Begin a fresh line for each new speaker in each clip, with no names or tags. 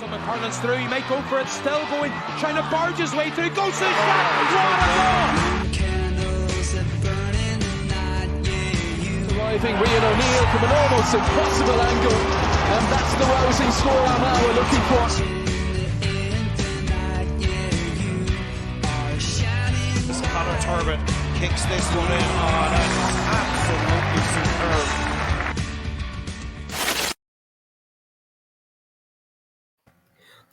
So McCartney's through, he might go for it, still going, trying to barge his way through, goes to the shot, what a goal!
Arriving Rian O'Neill from an almost impossible angle, and that's the rousing score now we're looking for.
Conor Turbin kicks this one in, oh that's absolutely superb.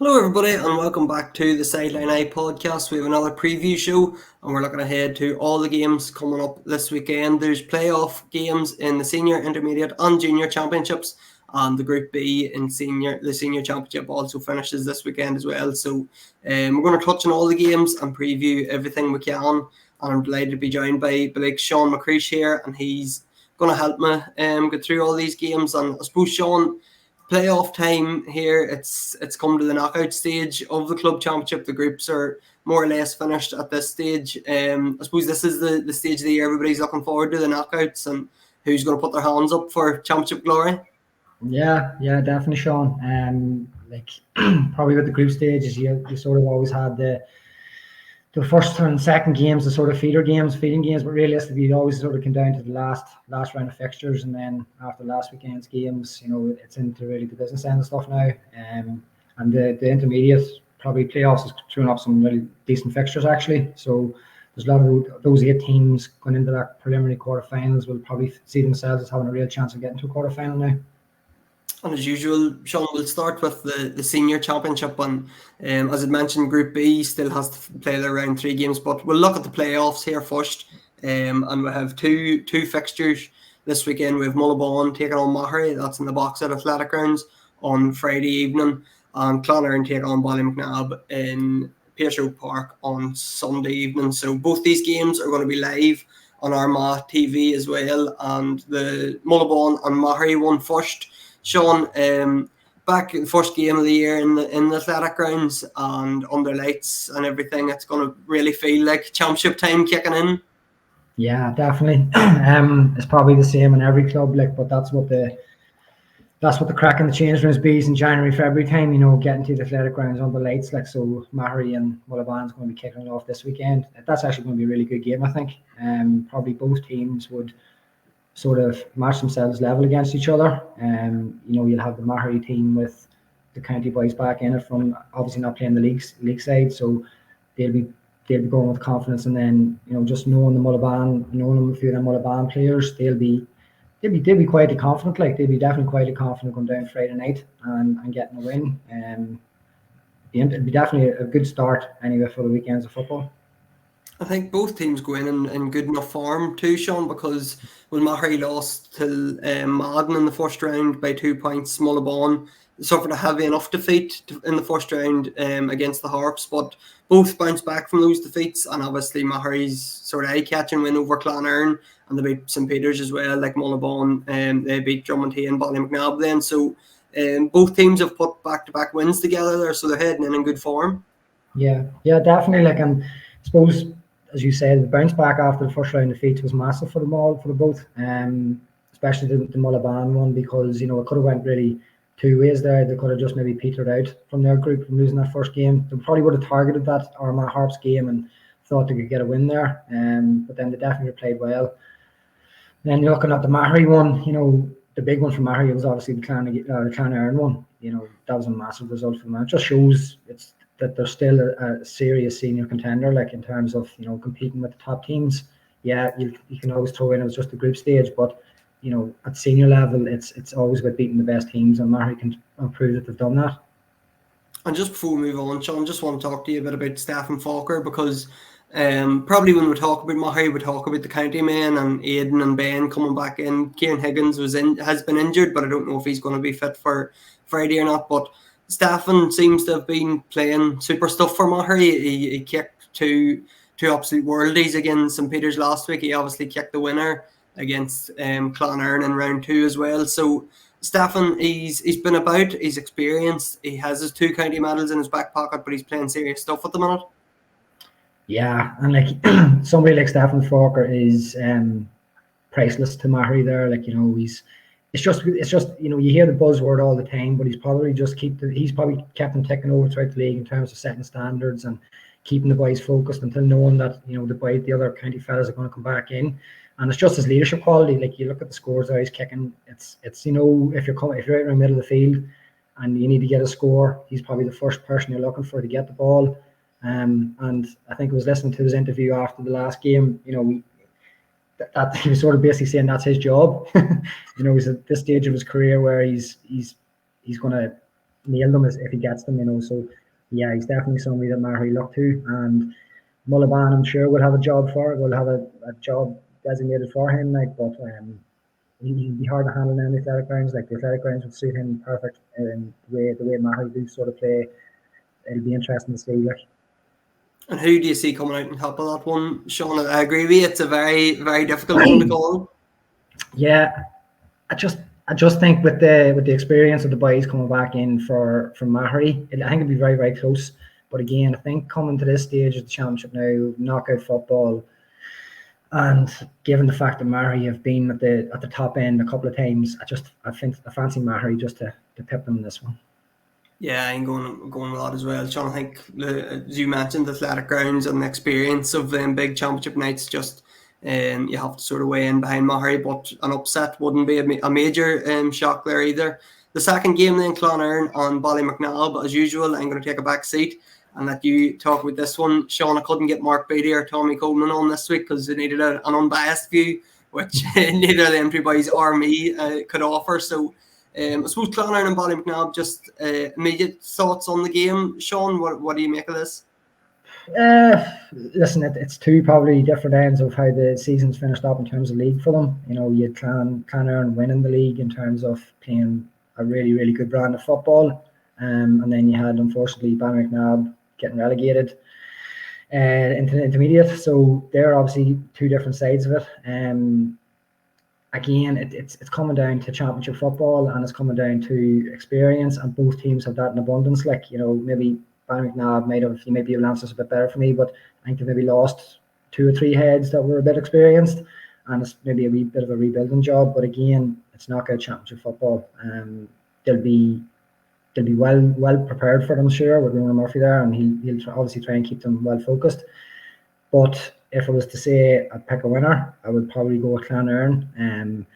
Hello everybody and welcome back to the Sideline Eye podcast. We have another preview show and we're looking ahead to all the games coming up this weekend. There's playoff games in the senior, intermediate and junior championships, and the Group B in the senior championship also finishes this weekend as well. So we're going to touch on all the games and preview everything we can, and I'm delighted to be joined by Sean McCreesh here, and he's going to help me get through all these games. And I suppose, Sean, playoff time here, it's come to the knockout stage of the club championship. The groups are more or less finished at this stage. I suppose this is the stage of the year everybody's looking forward to, the knockouts, and who's going to put their hands up for championship glory.
Yeah, definitely, Sean. Probably with the group stages, you sort of always had the first and second games, the sort of feeding games, but realistically, it always sort of came down to the last round of fixtures, and then after last weekend's games, it's into really the business end of stuff now. And the intermediate probably playoffs is throwing up some really decent fixtures actually. So there's a lot of those 8 teams going into that preliminary quarterfinals will probably see themselves as having a real chance of getting to a quarterfinal now.
And as usual, Sean, we'll start with the senior championship. And as I mentioned, Group B still has to play their round 3 games, but we'll look at the playoffs here first. And we have two fixtures this weekend. We have Mullabone taking on Mahary, that's in the Boxhead Athletic Grounds on Friday evening, and Clonard taking on Ballymcnab in Pearse Park on Sunday evening. So both these games are going to be live on Armagh TV as well. And the Mullabone and Mahary won first. Sean, back in the first game of the year in the athletic grounds and under lights and everything, it's going to really feel like championship time kicking in.
Yeah, definitely. It's probably the same in every club, but that's what the crack in the change rooms be in January, February time. Getting to the athletic grounds under lights, so Mahary and Mullabone's going to be kicking it off this weekend. That's actually going to be a really good game, I think. Probably both teams would sort of match themselves level against each other. You'll have the Mahary team with the county boys back in it from obviously not playing the league side, so they'll be going with confidence. And then just knowing a few of them Mullabone players, they'll be quite confident. They'll be definitely quite confident going down Friday night and getting a win. It'll be definitely a good start anyway for the weekends of football.
I think both teams go in good enough form too, Sean, because when Mahary lost to Madden in the first round by 2 points, Mullabone suffered a heavy enough defeat in the first round against the Harps, but both bounced back from those defeats. And obviously Mahary's sort of eye-catching win over Clonard, and they beat St Peter's as well, like Mullabone, they beat Drummondhay and Ballymcnab then. So both teams have put back-to-back wins together there, so they're heading in good form. Yeah,
definitely. And I suppose, as you said, the bounce back after the first round of defeats was massive for them all, for both, especially the Mullabone one, because it could have went really 2 ways there. They could have just maybe petered out from their group from losing that first game. They probably would have targeted that Armagh Harps game and thought they could get a win there, but then they definitely played well. And then looking at the Mahary one, the big one for Mahary was obviously the Clonard one. That was a massive result for them. It just shows that they're still a serious senior contender, in terms of competing with the top teams. Yeah, you can always throw in it was just the group stage, but at senior level, it's always about beating the best teams, and Mahary can prove that they've done that.
And just before we move on, Sean, just want to talk to you a bit about Stephen Falker, because probably when we talk about Mahary, we talk about the county men and Aidan and Ben coming back in. Kieran Higgins has been injured, but I don't know if he's going to be fit for Friday or not. But Stephen seems to have been playing super stuff for Mahary. He kicked two absolute worldies against St Peter's last week. He obviously kicked the winner against Clonard in round 2 as well. So Stephen, he's been about, he's experienced, he has his 2 county medals in his back pocket, but he's playing serious stuff at the minute.
Yeah, and somebody like Stephen Falker is priceless to Mahary there. it's just you hear the buzzword all the time, but he's probably kept them ticking over throughout the league in terms of setting standards and keeping the boys focused until knowing that the other county fellas are going to come back in. And it's just his leadership quality. Like, you look at the scores that he's kicking, it's if you're right in the middle of the field and you need to get a score, he's probably the first person you're looking for to get the ball. And I think I was listening to his interview after the last game. That he was sort of basically saying that's his job. He's at this stage of his career where he's going to nail them if he gets them. So yeah, he's definitely somebody that Mahari look to, and Mullivan, I'm sure, will have a job job designated for him. But he'd be hard to handle in the athletic grounds. Like, the athletic grounds would suit him perfect, and the way Mahari do sort of play, it'll be interesting to see. Like.
And who do you see coming out on top of that one, Sean? I agree with you. It's a very, very difficult one to call.
Yeah, I just think with the experience of the boys coming back in from Mahari, I think it'd be very, very close. But again, I think coming to this stage of the championship now, knockout football, and given the fact that Mahari have been at the top end a couple of times, I fancy Mahari just to pip them in this one.
Yeah, I'm going with that as well, Sean. I think, as you mentioned, the athletic grounds and the experience of them big championship nights, just you have to sort of weigh in behind Mahari, but an upset wouldn't be a major shock there either. The second game then, Clonerne on Ballymacnabb. As usual, I'm going to take a back seat and let you talk about this one. Sean, I couldn't get Mark Beatty or Tommy Coleman on this week because they needed an unbiased view, which neither of them two boys or me could offer. So I suppose Clonerne and Ballymacnabb, just immediate thoughts on the game. Sean, what do you make of this?
Listen, it's two probably different ends of how the season's finished up in terms of league for them. You had Clonerne winning the league in terms of playing a really, really good brand of football, and then you had, unfortunately, Ballymacnabb getting relegated into the intermediate. So they're obviously two different sides of it. Again, it's coming down to championship football, and it's coming down to experience, and both teams have that in abundance. Like, maybe Ballymacnabb maybe have answers a bit better for me, but I think they maybe lost 2 or 3 heads that were a bit experienced, and it's maybe a wee bit of a rebuilding job. But again, it's knockout championship football. They'll be well prepared for them, sure, with Ronan Murphy there, and he'll obviously try and keep them well focused. But if I was to say I'd pick a winner, I would probably go with Clonerne.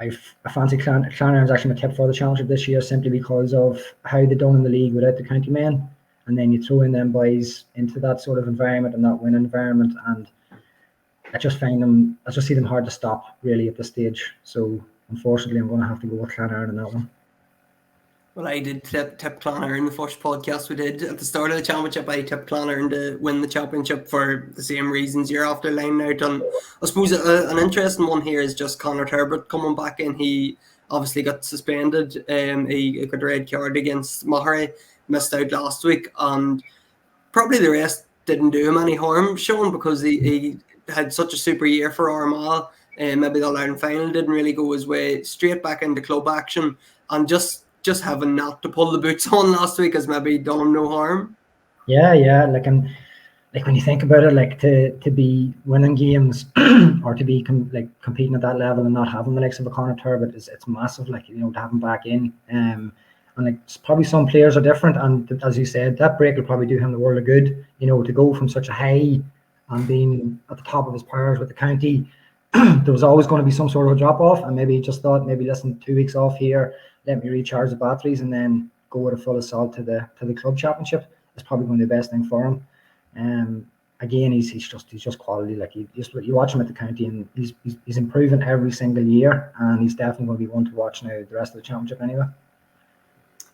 I fancy Clonerne's actually my tip for the championship this year, simply because of how they've done in the league without the county men, and then you throw in them boys into that sort of environment and that winning environment, and I just see them hard to stop really at this stage. So unfortunately, I'm going to have to go with Clonerne in that one.
Well, I did tip Clonerne the first podcast we did at the start of the championship. I tipped Clonerne to win the championship for the same reasons you're after laying out. And I suppose an interesting one here is just Conor Turbot coming back in. He obviously got suspended. He got a red card against Mahari, missed out last week, and probably the rest didn't do him any harm, Sean, because he had such a super year for Armagh. Maybe the All-Ireland final didn't really go his way. Straight back into club action, and just having not to pull the boots on last week has maybe done him no harm. Yeah,
like when you think about it, like to be winning games or to be competing at that level and not having the likes of a Conor Turbot it's massive. Like, to have him back in, and like probably some players are different, and as you said, that break will probably do him the world of good. To go from such a high and being at the top of his powers with the county, there was always going to be some sort of a drop off, and maybe he just thought, listen, 2 weeks off here, let me recharge the batteries and then go with a full assault to the club championship. It's probably going to be the best thing for him. Again, he's just quality. Like, you watch him at the county, and he's improving every single year, and he's definitely going to be one to watch now the rest of the championship anyway.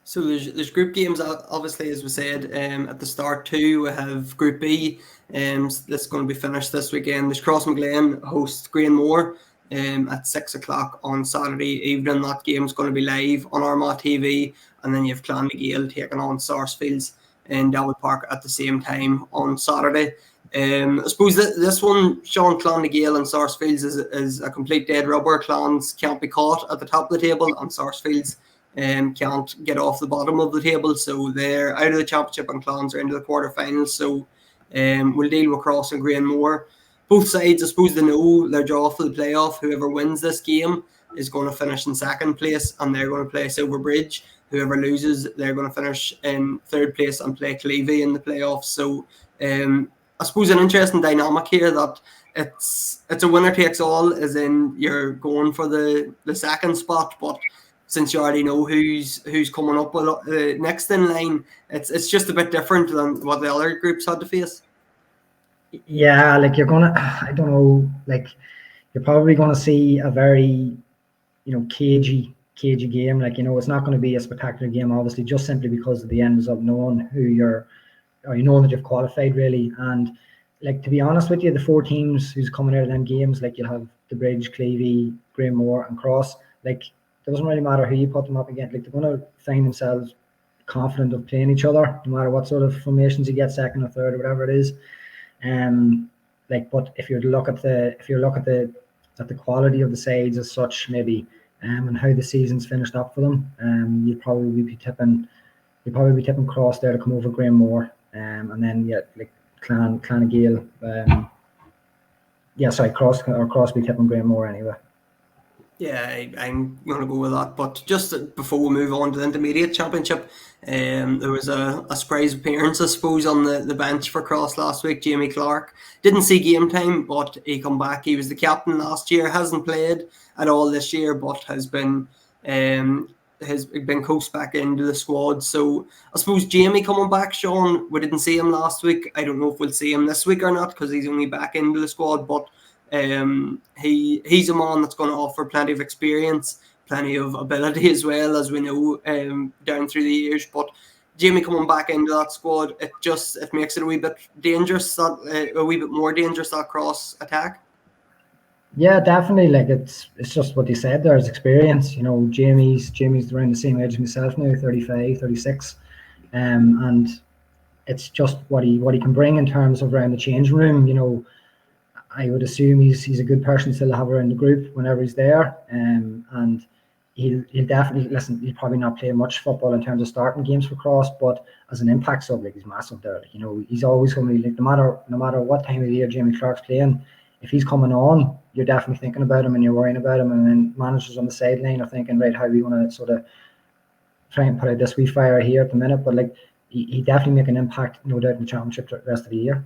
So there's group games, obviously, as we said at the start too. We have Group B, that's going to be finished this weekend. There's Crossmaglen host Greenmore at 6 o'clock on Saturday evening. That game's going to be live on Armagh TV, and then you have Clonmagale taking on Sarsfields in Dalwood Park at the same time on Saturday. I suppose this one, Sean, Clonmagale and Sarsfields is a complete dead rubber. Clans can't be caught at the top of the table, and Sarsfields can't get off the bottom of the table, so they're out of the championship, and Clans are into the quarterfinals. So we'll deal with Cross and Greenmore. Both sides, I suppose, they know their draw for the playoff. Whoever wins this game is going to finish in second place, and they're going to play Silverbridge. Whoever loses, they're going to finish in third place and play Clevie in the playoffs. So I suppose an interesting dynamic here that it's a winner takes all, as in you're going for the second spot, but since you already know who's coming up with next in line, it's just a bit different than what the other groups had to face.
Yeah, like you're gonna, I don't know, like you're probably gonna see a very, cagey game. Like, it's not going to be a spectacular game, obviously, just simply because of the end result, knowing who you're, or that you've qualified really. And like, to be honest with you, the 4 teams who's coming out of them games, like you'll have the Bridge, Clevie, Greenmore, and Cross. Like, it doesn't really matter who you put them up against. Like, they're going to find themselves confident of playing each other, no matter what sort of formations you get, second or third or whatever it is. But if you look at the quality of the sides as such, maybe, and how the season's finished up for them, you'd probably be tipping Cross there to come over Greenmore, and then Clan of Gale. Cross be tipping Greenmore anyway.
Yeah, I'm going to go with that. But just before we move on to the Intermediate Championship, there was a surprise appearance, I suppose, on the bench for Cross last week. Jamie Clark didn't see game time, but he come back. He was the captain last year, hasn't played at all this year, but has been coached back into the squad. So I suppose Jamie coming back, Sean, we didn't see him last week. I don't know if we'll see him this week or not, because he's only back into the squad, but he's a man that's going to offer plenty of experience, plenty of ability as well, as we know down through the years. But Jamie coming back into that squad, it makes it a wee bit dangerous, a wee bit more dangerous, that cross attack.
Yeah, definitely. Like, it's just what you said there, is experience. Jamie's around the same age as myself now, 35, 36, and it's just what he can bring in terms of around the change room. I would assume he's a good person still to have around the group whenever he's there, and he'll definitely listen. He'll probably not play much football in terms of starting games for Cross, but as an impact sub, he's massive there. He's always going to be, no matter what time of the year Jamie Clark's playing, if he's coming on, you're definitely thinking about him and you're worrying about him. And then managers on the sideline are thinking, right, how are we going to sort of try and put out this wee fire here at the minute? But he definitely make an impact, no doubt, in the championship the rest of the year.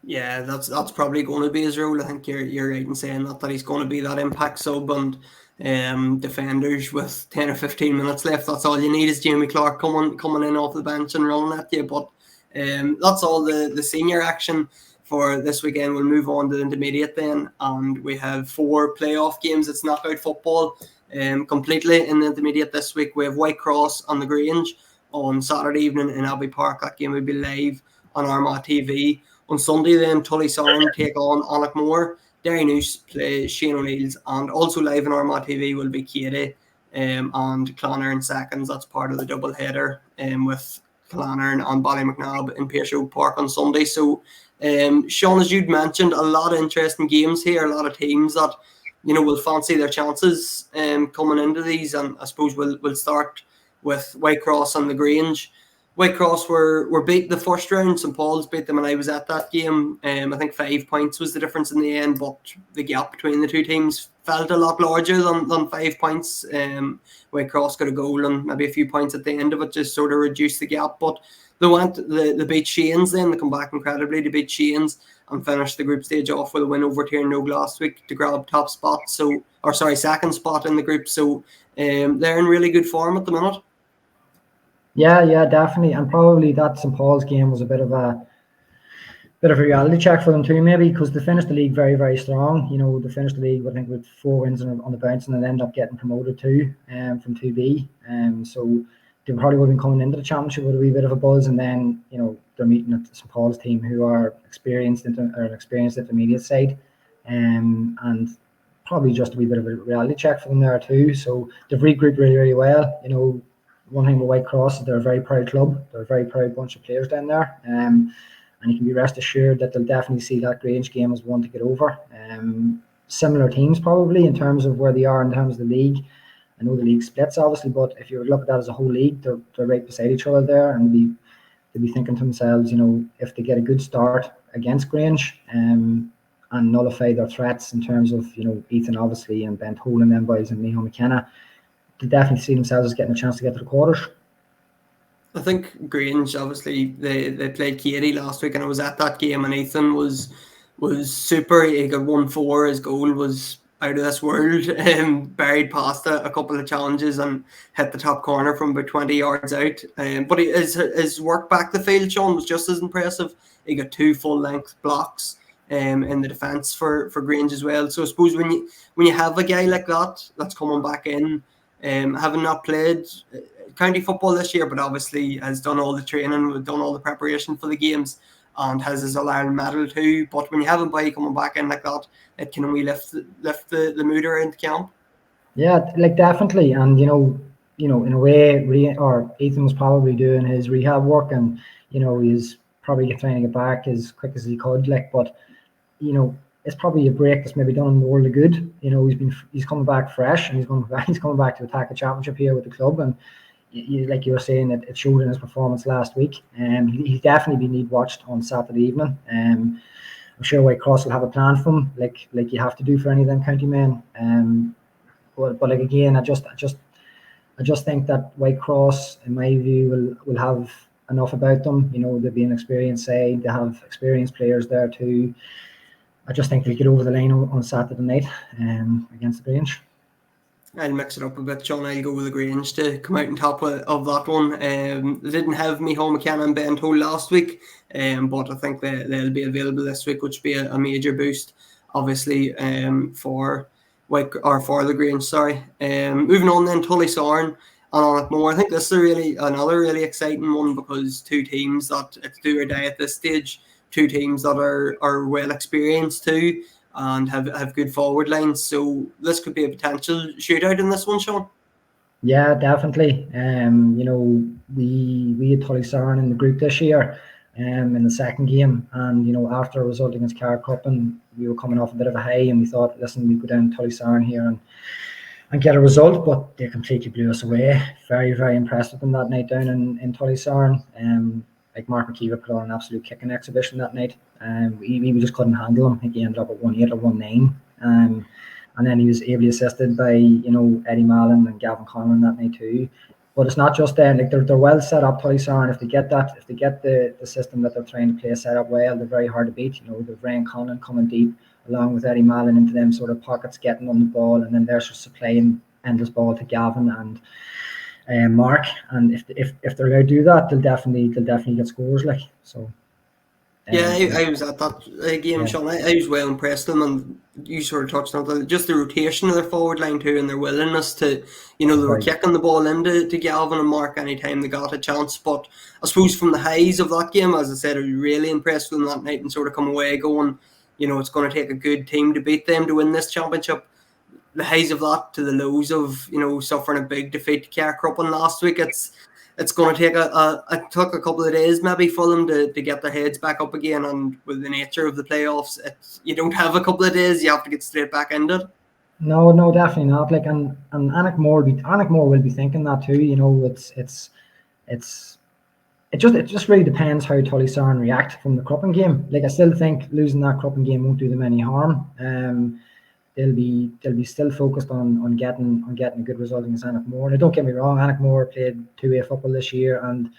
Yeah, that's probably going to be his role. I think you're right in saying that he's going to be that impact sub, and defenders with 10 or 15 minutes left. That's all you need is Jamie Clark coming in off the bench and rolling at you. But that's all the senior action for this weekend. We'll move on to the intermediate then, and we have 4 playoff games. It's knockout football completely in the intermediate this week. We have Whitecross on the Grange on Saturday evening in Abbey Park. That game will be live on Armagh TV. On Sunday then, Tully Sound take on Allochmore. Derry Noose play Shane O'Neill's, and also live on Armagh TV will be Katie and Clonard seconds. That's part of the double header with Clonard and Ballymacnab in Pearshow Park on Sunday. So Sean, as you'd mentioned, a lot of interesting games here, a lot of teams that will fancy their chances coming into these, and I suppose we'll start with Whitecross and the Grange. Whitecross were beat the first round. St Paul's beat them, and I was at that game. I think 5 points was the difference in the end, but the gap between the two teams felt a lot larger than 5 points. Whitecross got a goal and maybe a few points at the end of it, just sort of reduced the gap. But they beat Shane's then. They come back incredibly to beat Shane's and finish the group stage off with a win over Tiernogue last week to grab second spot in the group. So they're in really good form at the minute.
Yeah, definitely, and probably that St Paul's game was a bit of a reality check for them too, maybe, because they finished the league very, very strong. They finished the league, I think, with 4 wins on the bounce, and then ended up getting promoted too, from 2B. So they probably would have been coming into the championship with a wee bit of a buzz, and then they're meeting at St Paul's team who are experienced intermediate side, and probably just a wee bit of a reality check for them there too. So they've regrouped really, really well. One thing with Whitecross is they're a very proud club. They're a very proud bunch of players down there. And you can be rest assured that they'll definitely see that Grange game as one to get over. Similar teams probably in terms of where they are in terms of the league. I know the league splits obviously, but if you look at that as a whole league, they're right beside each other there, and they'll be thinking to themselves, if they get a good start against Grange, and nullify their threats in terms of, Ethan obviously and Ben Tolan, them boys, and Miho McKenna. They definitely see themselves as getting a chance to get to the quarters.
I think Grange, obviously, they played Katie last week, and I was at that game, and Ethan was super. He got 1-4. His goal was out of this world. Buried past a couple of challenges and hit the top corner from about 20 yards out. But his work back the field, Sean, was just as impressive. He got 2 full-length blocks in the defence for Grange as well. So I suppose when you have a guy like that that's coming back in, having not played county football this year, but obviously has done all the training, done all the preparation for the games, and has his All-Ireland medal too. But when you have a boy coming back in like that, it can only lift the mood around the camp.
Yeah, like definitely, and in a way, or Ethan was probably doing his rehab work, and he's probably trying to get back as quick as he could. But it's probably a break that's maybe done him the world of good. He's coming back fresh, and he's coming back to attack a championship here with the club, and like you were saying, it showed in his performance last week. He's definitely been watched on Saturday evening. I'm sure Whitecross will have a plan for him, like you have to do for any of them county men. But like again, I just think that Whitecross, in my view, will have enough about them. They'll be an experienced side. They have experienced players there too. I just think they'll get over the line on Saturday night against the Grange.
I'll mix it up a bit, John. I'll go with the Grange to come out on top of that one. They didn't have Miho McKenna and Ben Toll last week, but I think they'll be available this week, which will be a major boost, obviously, for the Grange. Sorry. Moving on then, Tullysarn and Annachmore. I think this is another really exciting one, because two teams that it's do or die at this stage. Two teams that are well experienced too, and have good forward lines. So this could be a potential shootout in this one, Sean.
Yeah, definitely. We had Tullysarn in the group this year, in the second game, and after a result against Carrick-Cup, and we were coming off a bit of a high, and we thought, listen, we go down to Tullysarn here and get a result, but they completely blew us away. Very, very impressed with them that night down in Tullysarn. Like Mark McKeesh put on an absolute kicking exhibition that night. We just couldn't handle him. I think he ended up at 1-8 or 1-9. And then he was ably assisted by Eddie Mallon and Gavin Conlon that night too. But it's not just them. Like they're well set up, Tullysarn. If they get the system that they're trying to play set up well, they're very hard to beat. They've Ryan Conlon coming deep along with Eddie Mallon into them sort of pockets, getting on the ball, and then they're just supplying endless ball to Gavin and Mark, and if they're allowed to do that, they'll definitely get scores.
I was at that game, yeah. Sean. I was well impressed with them, and you sort of touched on just the rotation of their forward line too, and their willingness to, they were kicking the ball into Gavin and Mark anytime they got a chance. But I suppose from the highs of that game, as I said, I was really impressed with them that night, and sort of come away going, it's going to take a good team to beat them to win this championship. The highs of that to the lows of suffering a big defeat to Carrick-Cup last week. It's going to take it took a couple of days maybe for them to get their heads back up again, and with the nature of the playoffs, you don't have a couple of days. You have to get straight back into it.
No, definitely not. Like and Annachmore will be thinking that too. It just really depends how Tullysarn react from the Cruppen game. Like I still think losing that Cruppen game won't do them any harm. They'll be still focused on getting a good result against Annachmore. Now, don't get me wrong, Annachmore played two-way football this year, and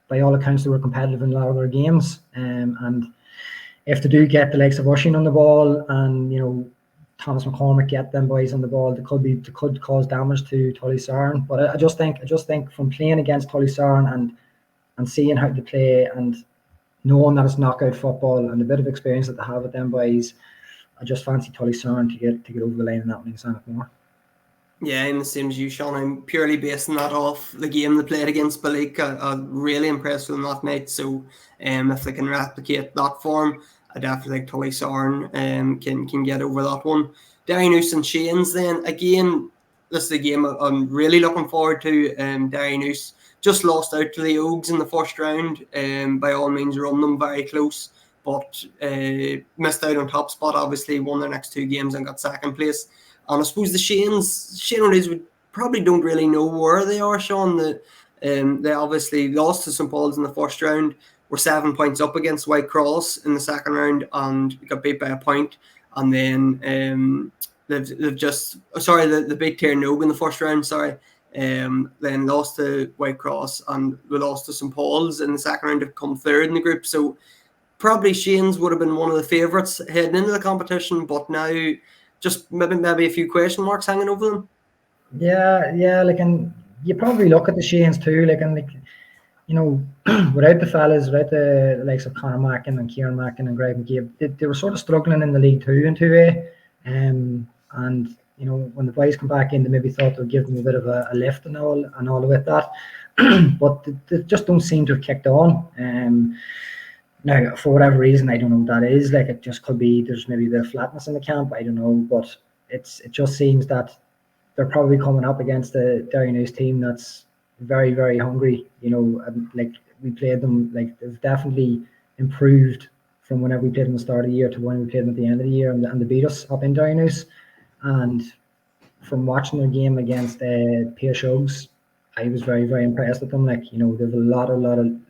by all accounts they were competitive in a lot of their games. And if they do get the likes of Ushin on the ball, and Thomas McCormick get them boys on the ball, they could cause damage to Tullysarn. But I just think from playing against Tullysarn and seeing how they play and knowing that it's knockout football and the bit of experience that they have with them boys, I just fancy Tullysarn to get over the line in that one against Annachmore.
Yeah, I'm the same as you, Sean. I'm purely basing that off the game they played against Balik. I'm really impressed with them that night. So if they can replicate that form, I definitely think Tullysarn can get over that one. Derrynoosa and Shanes then. Again, this is a game I'm really looking forward to. Derrynoosa just lost out to the Oaks in the first round. By all means, run them very close, but missed out on top spot. Obviously, won their next two games and got second place. And I suppose the Shane O'Reillys probably don't really know where they are, Sean. They obviously lost to St Paul's in the first round, were 7 points up against Whitecross in the second round and got beat by a point. And then they've just the big Tiernogue in the first round. Then lost to Whitecross and we lost to St Paul's in the second round to come third in the group. So probably Shane's would have been one of the favourites heading into the competition, but now just maybe a few question marks hanging over them.
Yeah, like, and you probably look at the Shanes too, like, and like, you know, without the fellas, without the likes of Conor Mackin and Kieran Mackin and Greg McCabe, they were sort of struggling in the League Two and 2A, and you know, when the boys come back in, they maybe thought they'd give them a bit of a lift and all with that, but they just don't seem to have kicked on. Now, for whatever reason, I don't know what that is. Like, it just could be there's maybe a bit of flatness in the camp. I don't know, but it just seems that they're probably coming up against the Derry team that's very, very hungry. You know, and like we played them, like they've definitely improved from whenever we played them at the start of the year to when we played them at the end of the year, and they beat us up in Derry. And from watching their game against Pierce Oaks, I was very, very impressed with them. Like, you know, they've a lot of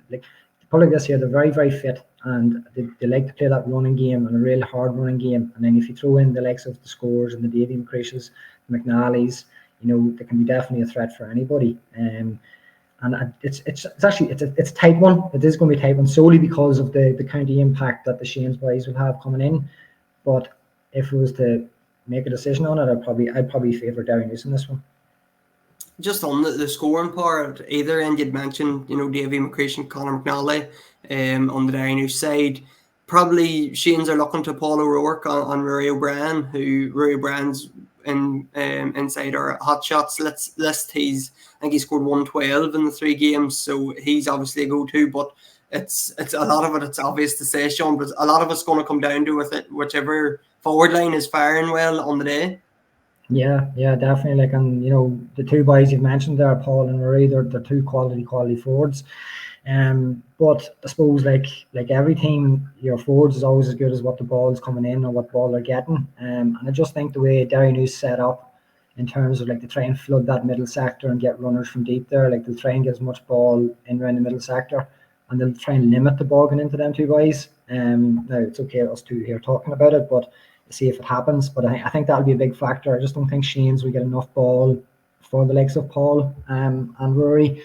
like. Probably this year they're very, very fit, and they like to play that running game and a real hard running game. And then if you throw in the likes of the Scores and the Davy McCreeshes, the McNallys, you know, they can be definitely a threat for anybody. And it's actually a tight one. It is going to be a tight one solely because of the county impact that the Shanes boys will have coming in. But if it was to make a decision on it, I'd probably favour Derry in this one.
Just on the scoring part, either end you'd mentioned, you know, Davy McCreesh and Conor McNally on the Derry side. Probably Shanes are looking to Paul O'Rourke on Rory O'Brien, who Rory O'Brien's inside our hot shots list. I think he scored 112 in the 3 games, so he's obviously a go-to. But it's a lot of it. It's obvious to say, Sean, but a lot of it's going to come down to whichever forward line is firing well on the day.
Yeah, definitely. Like, and you know, the two boys you've mentioned there, Paul and Rory, they're two quality forwards. But I suppose like every team, your forwards is always as good as what the ball is coming in or what ball they're getting. And I just think the way Derry set up in terms of like they try and flood that middle sector and get runners from deep there, like they'll try and get as much ball in around the middle sector, and they'll try and limit the ball going into them two boys. Now it's okay us two here talking about it, but see if it happens. But I think that'll be a big factor. I just don't think Shanes will get enough ball for the likes of Paul and Rory.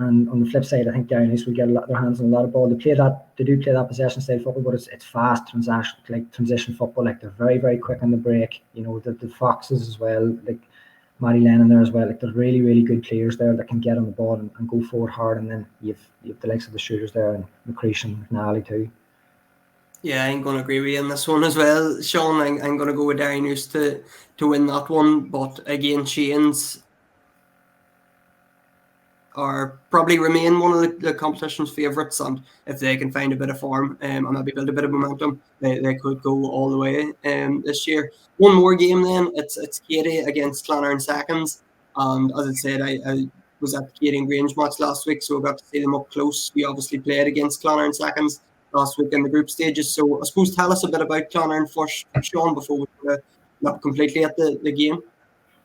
And on the flip side, I think Derry will get their hands on a lot of ball. They do play that possession style football, but it's fast transition football. Like, they're very, very quick on the break. You know, the Foxes as well, like Matty Lennon there as well. Like, there's really, really good players there that can get on the ball and go forward hard. And then you've the likes of the shooters there, and McCreesh and McNally too.
Yeah, I'm going to agree with you on this one as well, Sean. I'm going to go with Derry to win that one. But again, Shanes are probably remain one of the competition's favourites, and if they can find a bit of form and maybe build a bit of momentum, they could go all the way this year. One more game then, it's Katy against Clonard Seconds, and as I said, I was at the Katy and Grange match last week, so I got to see them up close. We obviously played against Clonard Seconds last week in the group stages, so I suppose tell us a bit about Clonard first, Sean, before we look completely at the game.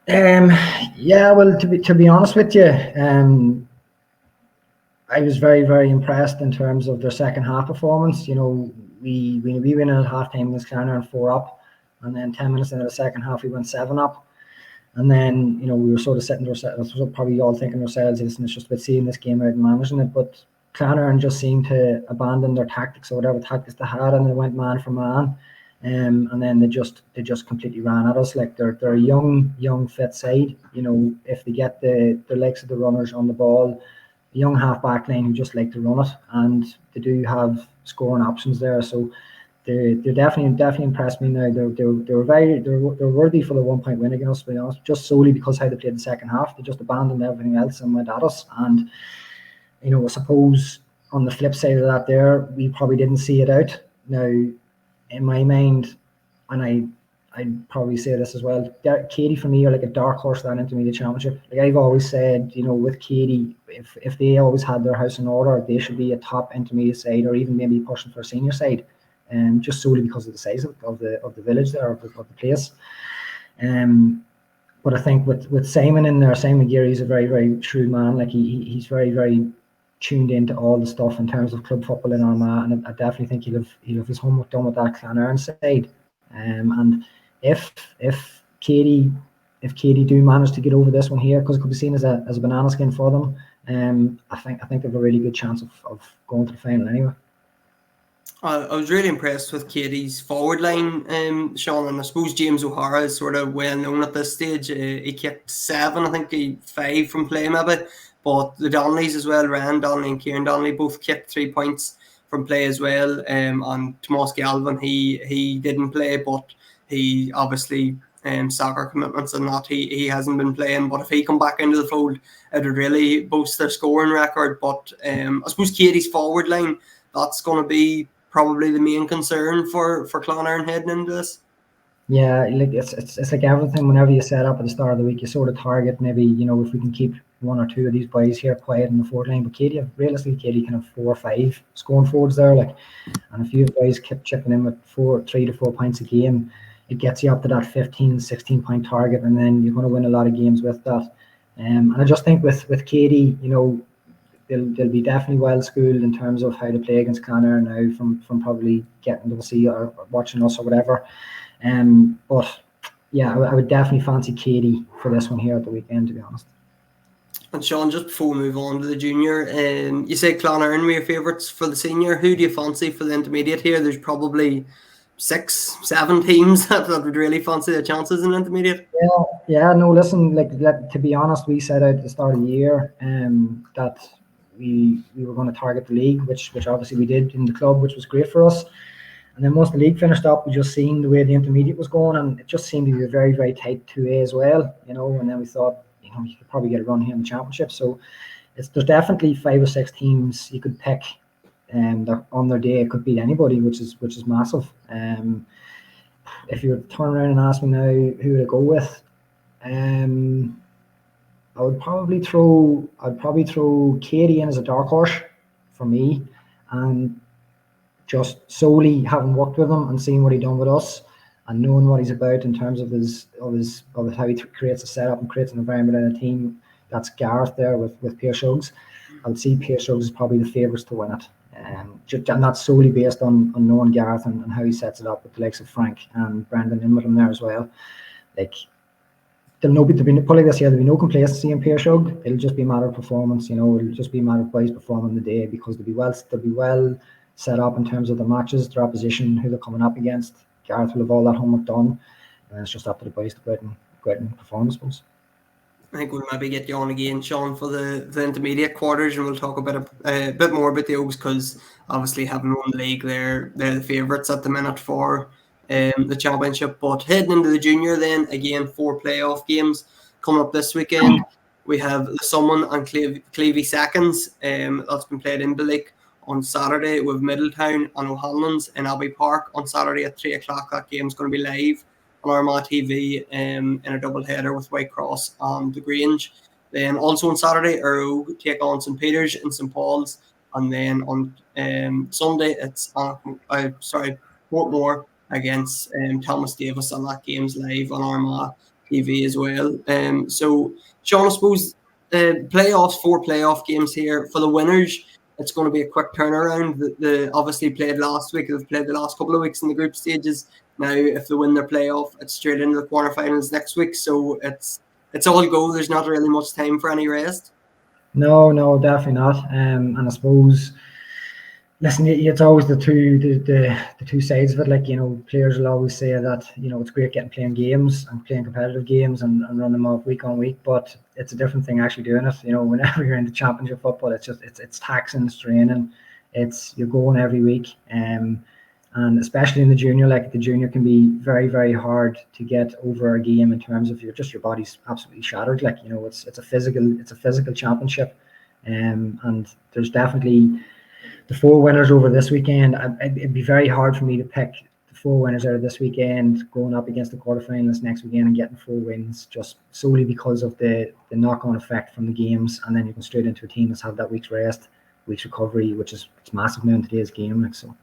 Yeah, well, to be honest with you, I was very, very impressed in terms of their second half performance. You know, we went at half time against Clonard and 4 up, and then 10 minutes into the second half we went 7 up, and then, you know, we were sort of sitting there, probably all thinking ourselves, listen, it's just about seeing this game out and managing it. But Clonard just seemed to abandon their tactics or whatever tactics they had, and they went man for man. And then they just completely ran at us. Like, they're a young fit side. You know, if they get the legs of the runners on the ball, a young half back line who just like to run it, and they do have scoring options there. So they definitely impressed me. Now they're worthy for the 1 point win against us, to be honest, just solely because how they played the second half. They just abandoned everything else and went at us. And you know, I suppose on the flip side of that, there we probably didn't see it out. Now, in my mind, and I'd probably say this as well, Katy for me are like a dark horse that intermediate championship. Like, I've always said, you know, with Katy, if they always had their house in order, they should be a top intermediate side, or even maybe pushing for a senior side, just solely because of the size of the village there, of the place. But I think with Simon in there, Simon Geary is a very, very shrewd man. Like, he's very, very tuned into all the stuff in terms of club football in Armagh, and I definitely think he'll have his homework done with that Clonard side. And if Katie do manage to get over this one here, because it could be seen as a banana skin for them, I think they have a really good chance of going to the final anyway.
I was really impressed with Katie's forward line, Sean, and I suppose James O'Hara is sort of well known at this stage. He kicked 7, I think 5 from play maybe, but the Donnellys as well, Ryan Donnelly and Kieran Donnelly, both kicked 3 points from play as well. And Tomas Galvin, he didn't play, but he obviously soccer commitments and that he hasn't been playing. But if he come back into the fold, it would really boost their scoring record. But I suppose Katie's forward line, that's going to be probably the main concern for Clonard heading into this.
Yeah, like it's like everything. Whenever you set up at the start of the week, you sort of target maybe, if we can keep 1 or 2 of these boys here quiet in the forward line. But Katie can have 4 or 5 scoring forwards there, like, and if you guys keep chipping in with 3 to 4 points a game, it gets you up to that 15, 16 point target, and then you're going to win a lot of games with that. And I just think with Katie, they'll be definitely well schooled in terms of how to play against Clonard now from probably getting to see or watching us or whatever. But yeah, I would definitely fancy Katie for this one here at the weekend, to be honest.
And Sean, just before we move on to the junior, you say Clonard were your favourites for the senior. Who do you fancy for the intermediate here? There's probably 6, 7 teams that would really fancy their chances in the intermediate.
Yeah. No, listen, to be honest, we set out at the start of the year that we were going to target the league, which obviously we did in the club, which was great for us. And then once the league finished up, we just seen the way the intermediate was going, and it just seemed to be a very, very tight 2A as well, And then we thought, you could probably get a run here in the championship. So there's definitely 5 or 6 teams you could pick, and on their day it could beat anybody, which is massive. If you were to turn around and ask me now who to go with, I'd probably throw Katie in as a dark horse for me, and just solely having worked with him and seeing what he done with us and knowing what he's about in terms of how he creates a setup and creates an environment in a team. That's Gareth there with Pierce Hughes. I would see Pierce Hughes as probably the favourites to win it. And that's solely based on knowing Gareth and how he sets it up with the likes of Frank and Brandon in with him there as well. Like, there'll be no complacency in Pierce Hughes. It'll just be a matter of performance, It'll just be a matter of boys performing the day, because they'll be well set up in terms of the matches, their opposition, who they're coming up against. Gareth will have all that homework done, and it's just up to the boys to go out and perform, I suppose.
I think we'll maybe get you on again, Sean, for the intermediate quarters, and we'll talk a bit more about the Oaks, because obviously having won the league, they're the favourites at the minute for the championship. But heading into the junior, then again 4 playoff games coming up this weekend. We have the Sunderland and Clevie Seconds. That's been played in Billick on Saturday, with Middletown and O'Hanlon's in Abbey Park on Saturday at 3 o'clock. That game's going to be live on Armagh TV in a double header with Whitecross and the Grange. Then also on Saturday, Arrow take on St Peter's in St Paul's, and then on Sunday it's Portmore against Thomas Davis, and that game's live on Armagh TV as well. So Sean, I suppose 4 playoff games here for the winners. It's going to be a quick turnaround. They obviously played last week. They've played the last couple of weeks in the group stages. Now, if they win their playoff, it's straight into the quarterfinals next week. So it's all go. There's not really much time for any rest.
No, definitely not. And I suppose, listen, it's always the two sides of it. Like, players will always say that, it's great playing games and playing competitive games and running them off week on week, but it's a different thing actually doing it. Whenever you're into championship football, it's taxing, it's draining. You're going every week. And especially in the junior, the junior can be very, very hard to get over a game in terms of your body's absolutely shattered. It's a physical championship. And there's definitely the 4 winners over this weekend. It'd be very hard for me to pick the 4 winners out of this weekend going up against the quarterfinals next weekend and getting 4 wins, just solely because of the knock-on effect from the games. And then you can straight into a team that's had that week's rest, week's recovery, which is massive now in today's game. So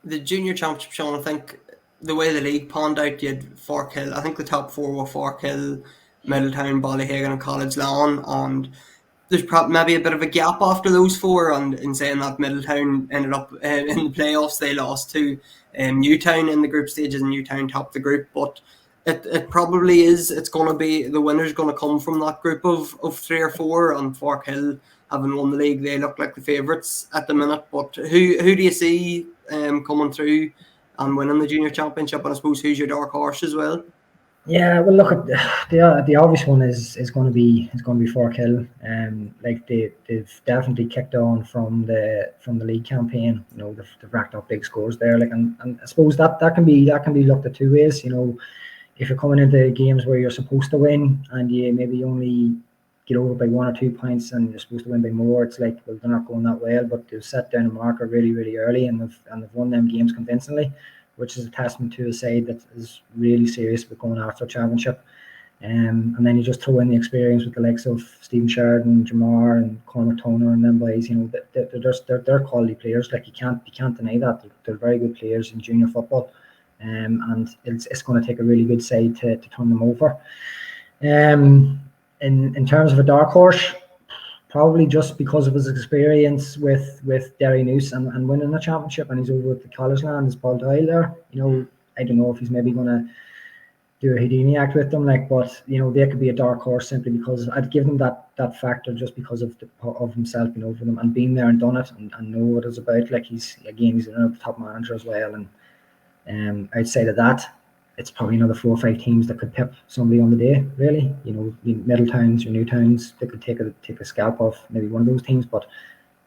the junior championship, Sean, I think the way the league panned out, you had Forkhill. I think the top 4 were Forkhill, Middletown, Ballyhagan and College Lawn, and there's probably maybe a bit of a gap after those four, and in saying that Middletown ended up in the playoffs, they lost to Newtown in the group stages, and Newtown topped the group. But it probably is. It's going to be the winner's going to come from that group of 3 or 4. And Fork Hill, having won the league, they look like the favourites at the minute. But who do you see coming through and winning the junior championship? And I suppose who's your dark horse as well?
Yeah, well, look, the obvious one is going to be Fork Hill. Like they've definitely kicked on from the league campaign. You know, they've racked up big scores there. Like, and I suppose that can be looked at two ways. You know, if you're coming into games where you're supposed to win and you maybe only get over by 1 or 2 points and you're supposed to win by more, it's like, well, they're not going that well, but they've set down a marker really, really early, and they've won them games convincingly, which is a testament to a side that is really serious about going after a championship. And then you just throw in the experience with the likes of Stephen Sheridan, Jamar, and Cormac Toner, and them boys. You know, they're quality players. Like you can't deny that they're very good players in junior football. And it's going to take a really good side to turn them over. In terms of a dark horse, probably just because of his experience with Derry Noose and winning the championship, and he's over at the College Land, is Paul Doyle there. You know, I don't know if he's maybe going to do a Houdini act with them, like, but you know, they could be a dark horse simply because I'd give them that factor just because of himself being over them and being there and done it and know what it's about. Like he's a top manager as well, and outside of that, it's probably another 4 or 5 teams that could tip somebody on the day. Really, you know, Middletowns or Newtowns, they could take a scalp off maybe one of those teams, but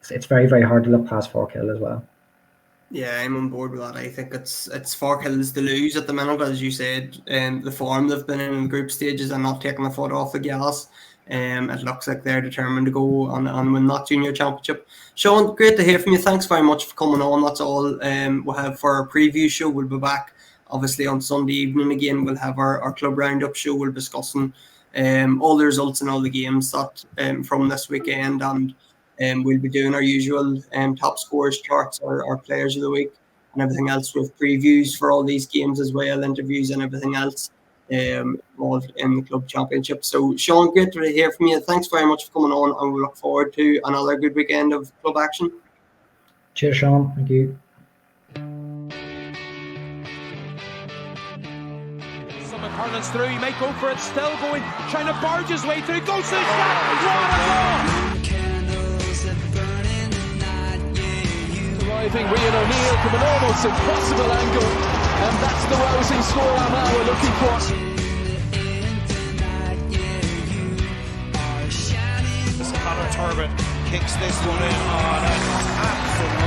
it's very, very hard to look past Fork Hill as well.
Yeah, I'm on board with that. I think it's Fork Hills to lose at the minute, as you said. The form they've been in the group stages and not taking the foot off the gas. It looks like they're determined to go and win that junior championship. Sean, great to hear from you. Thanks very much for coming on. That's all we'll have for our preview show. We'll be back obviously on Sunday evening again. We'll have our club roundup show. We'll be discussing all the results and all the games that from this weekend, and we'll be doing our usual top scores charts, our players of the week, and everything else with previews for all these games as well, interviews and everything else involved in the club championship. So Sean, great to hear from you. Thanks very much for coming on, and we look forward to another good weekend of club action.
Cheers, Sean. Thank you.
Harlan's through, he may go for it, still going, trying to barge his way through, goes to the shot, what a goal!
Arriving Rian O'Neill from an almost impossible angle, and that's the rousing score now we're looking for.
Connor Turbin kicks this one in on an absolute